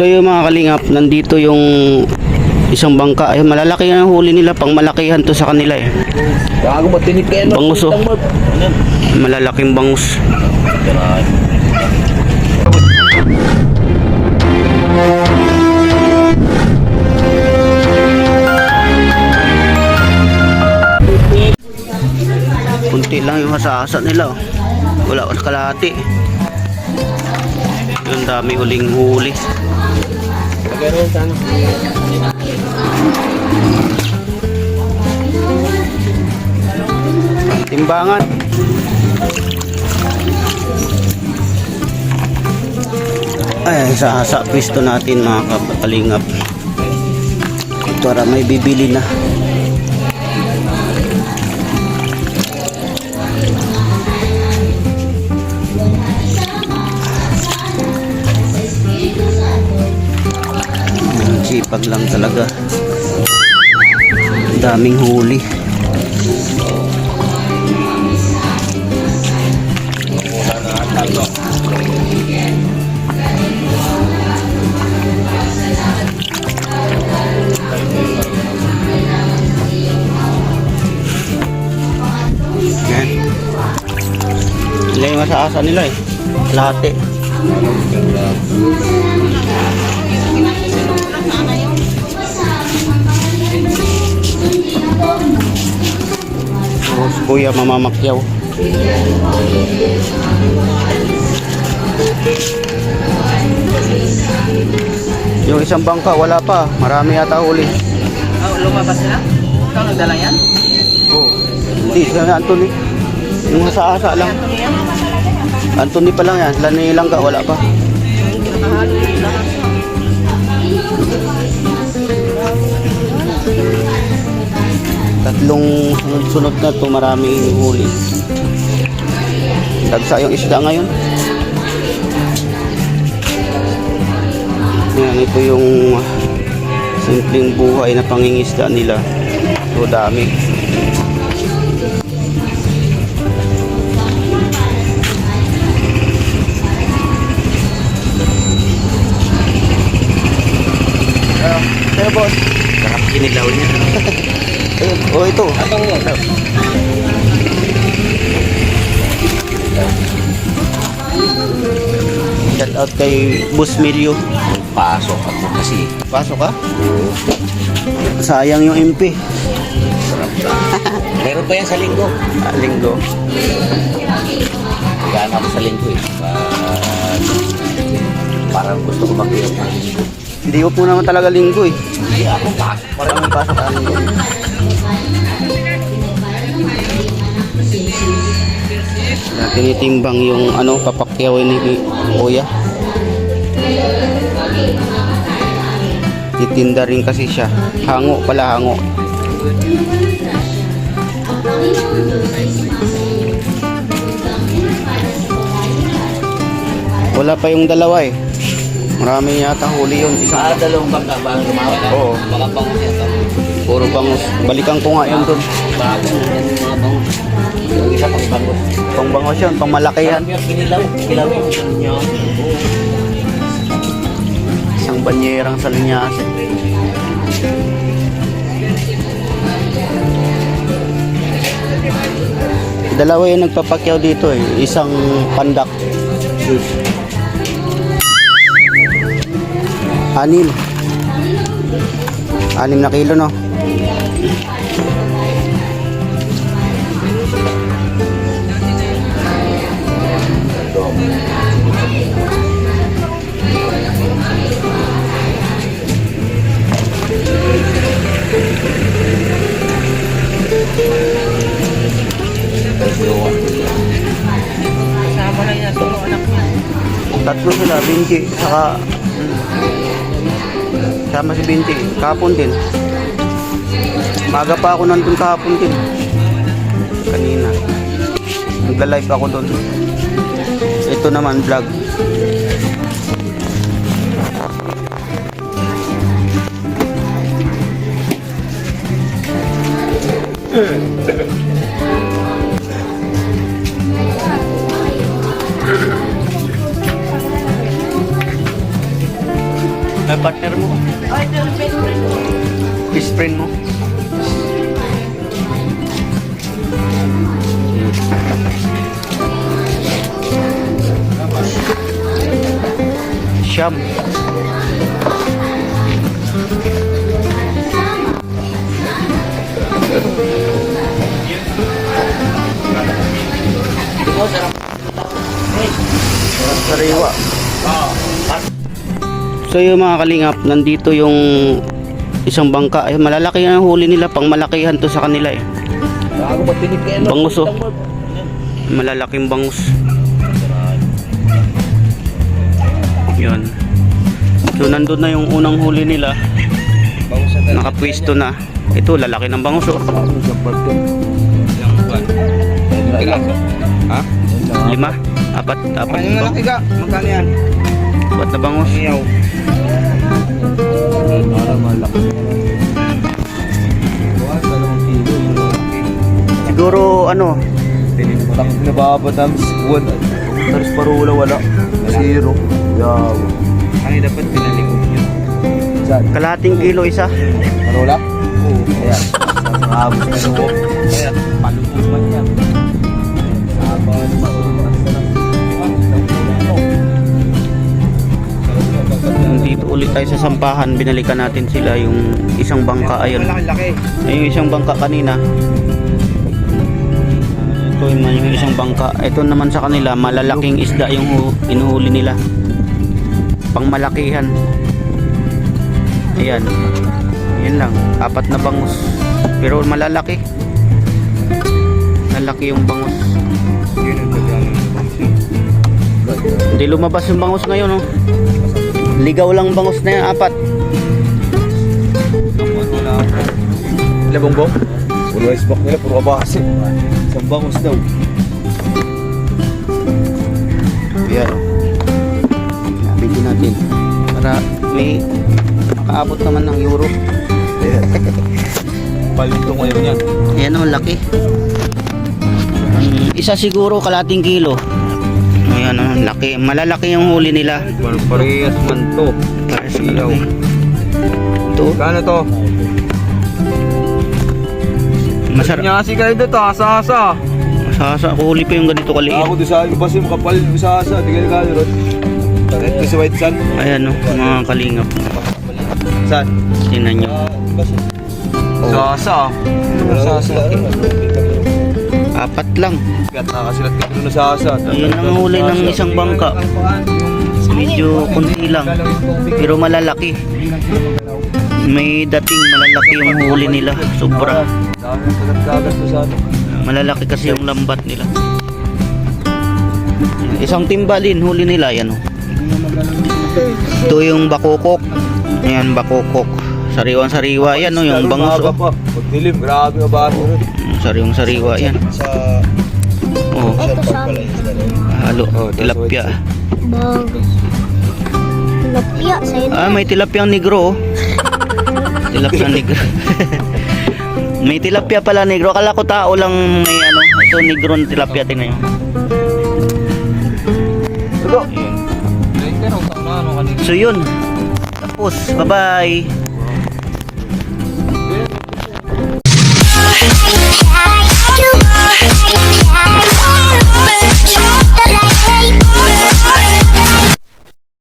So yung mga kalingap, nandito yung isang bangka. Ay, malalaki ang huli nila, pang malakihan to sa kanila eh. Gago mo, tinik kayo. Bangus oh. Malalaking bangus. Kunti lang yung hasa-hasa nila oh. Wala ko kalahati. Yung dami uling huli. Pagkaroon sana. Timbangan. Ay, sa pwesto natin mga kalingap. Para may bibili na. Sipag lang talaga. Daming huli. Yan. Sila yung masa-asa nila eh. Lahat eh. Oh, kuya mamamakyaw. Yung isang bangka wala pa, marami yata huli. Oh, lumabas na? Ikaw nagdala yan? Oh, hindi sila Anthony. Yung asa-asa lang. Anthony pa lang yan, sila ni Langga wala pa. Nakahalo yung lahat. Tatlong sunod-sunod na to, marami huli. Dagsa yung isda ngayon. Yan, ito yung simpleng buhay na pangingisda nila. So dami. Pero boss, Sarap kinilaw niya. oh ito. Atong mo. Shout out kay Boss Milio. Pasok ako kasi. Pasok ka? Sayang yung MP. Meron pa yan sa linggo. Linggo. Gana ako sa linggo eh. Parang gusto ko mag-iyak ng linggo. Hindi ko po naman talaga linggo eh. Hindi ako pasok. Parang may pasok ka linggo. Tinitimbang yung ano, papakyawin ni Kuya. Titinda rin kasi siya. Hango pala, hango. Wala pa yung dalawa eh. Marami yata huli yun. Dalawang bangka ba ang lumawa? Oo. Mga bangus yan. Puro bangus. Balikan ko nga yun dun. Bago yan yung mga bangus. Yung isa pang bangus. Pang bangus yun, pang malaki yan. Alam niyo, kinilaw. Kinilaw yun. Isang banyerang sa linyasa. Dalawa yung nagpapakyaw dito eh. Isang pandak. Anim. 6 na kilo, no? Kasama na yun, solo anak niya. Tatlo sila, Binti, saka sama si Binti, kahapon din. Maga pa ako nandun kahapon din. Kanina. Nagla-live ako doon. Ito naman vlog. May partner mo. Ay, ito yung best friend ko. Best friend mo. Siyam. Sariwa. So yung mga kalingap, nandito yung isang bangka. Ay, malalaki ang huli nila, pang malakihan to sa kanila eh. Bago magtinig kayo. Bangus oh. Malalaking bangus. Yun. So nandun na yung unang huli nila. Nakapwisto na. Ito, lalaki ng bangus oh. Ha? 5, 4 Ano na na laki ka? Magkano yan? 4 na bangus. Iyaw. Para malaki. Siguro ano, Nababad namin si Juan. Taris parula wala. Zero. Yaw. Ano dapat pinalikod nyo? Saan? kalahating kilo isa. Parula? Oo. Kaya. Sa abos na loob. Kaya. Palubog man yan. Saba na matulungan sa lang. Dito ulit tayo sa sampahan, binalikan natin sila yung isang bangka. Ayun. Laki. Ay, yung isang bangka kanina. Ito yung isang bangka. Ito naman sa kanila, malalaking isda yung inuhuli nila. Pangmalakihan. Ayan. Yan lang. 4 na bangus. Pero malalaki. Malaki yung bangus. Yun ang gagano ng bansin. Hindi lumabas yung bangus ngayon, oh. Ligaw lang bangus na yan, 4. Ilan bongbong? Puro ice pack nila, puro kabase. Isang bangus daw. Ayan, oh. Video natin. Para may makaabot naman ng euro. Palito ngayon yan. Ayan, oh, laki. Isa siguro kalating kilo. Ayan, oh, laki. Malalaki yung huli nila. Parehas man to. Pares kalaki. Ito, Kano to? masarap. Nyasi kayo dito, asa-asa. Masasa, huli pa yung ganito kaliit. Ako doon sa akin kasi makapal yung asa-asa. Di kayo kano ron. Ito si White Sun. Ayan, oh, mga kalingap. Saan? Tingnan nyo. Asa-asa. Asa-asa. 4 lang. Kaya nakasilat ka doon sa asa. Ayan ang huli ng isang bangka. Medyo kunti lang. Pero malalaki. May dating malalaki yung huli nila. Sobra. Dami ang kagat-kagat ko sa ano. Malalaki kasi yung lambat nila. Isang timbalin huli nila. Yan, oh. Ito yung bakokok. Ayan, bakokok. Sariwang-sariwa yan, oh, yung bangus. Umaga Oh. pa. Pag dilim, grabe ang baso rin. Sariwang-sariwa yan. Sa... Oh, Ito sa halo, Oh, tilapia. bag. Tilapia sa ina. Ah, may tilapia negro, oh. Tilapia negro. May tilapia pala negro. Akala ko tao lang may ano. Ito negro na tilapia, tingnan nyo. Ito. So yun. Tapos, bye-bye.